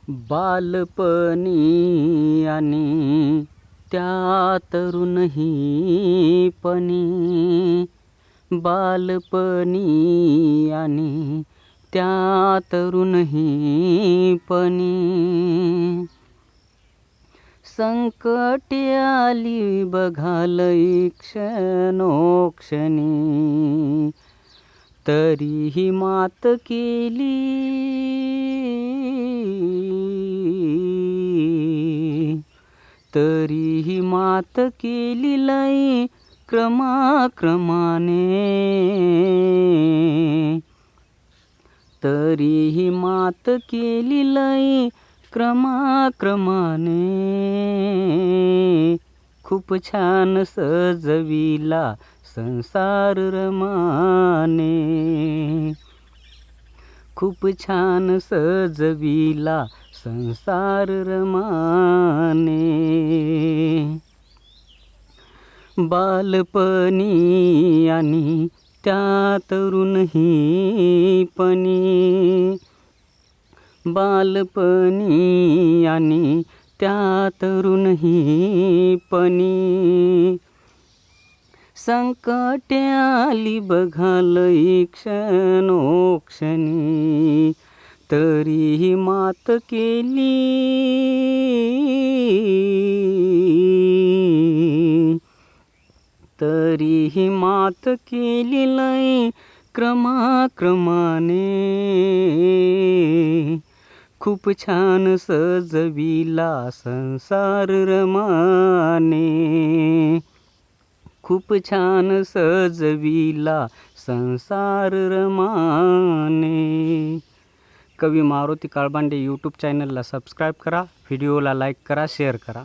बालपणी आणि त्या तरुणही पणी, बालपणी आणि त्या तरुणही पणी, संकटे आली बघालय क्षणोक्षणी, तरीही मात केली, तरीही मात केली लई क्रमाक्रमाने, तरीही मात केली लई क्रमाक्रमाने, खूप छान सजविला संसार रमाने, खूप छान सजविला संसार रमाने, बालपणी आणि त्या तरुणही पणी, बालपणी आणि त्या तरुणही पणी, संकटे आली बघालय क्षणोक्षणी, तरीही मात केली, तरीही मात केली लई क्रमाक्रमाने, खूप छान सजविला संसार रमाने, खूप छान सजविला संसार रमाने. कवी मारुती काळबांडे यूट्यूब चॅनलला सबस्क्राईब करा, व्हिडिओला लाईक करा, शेअर करा.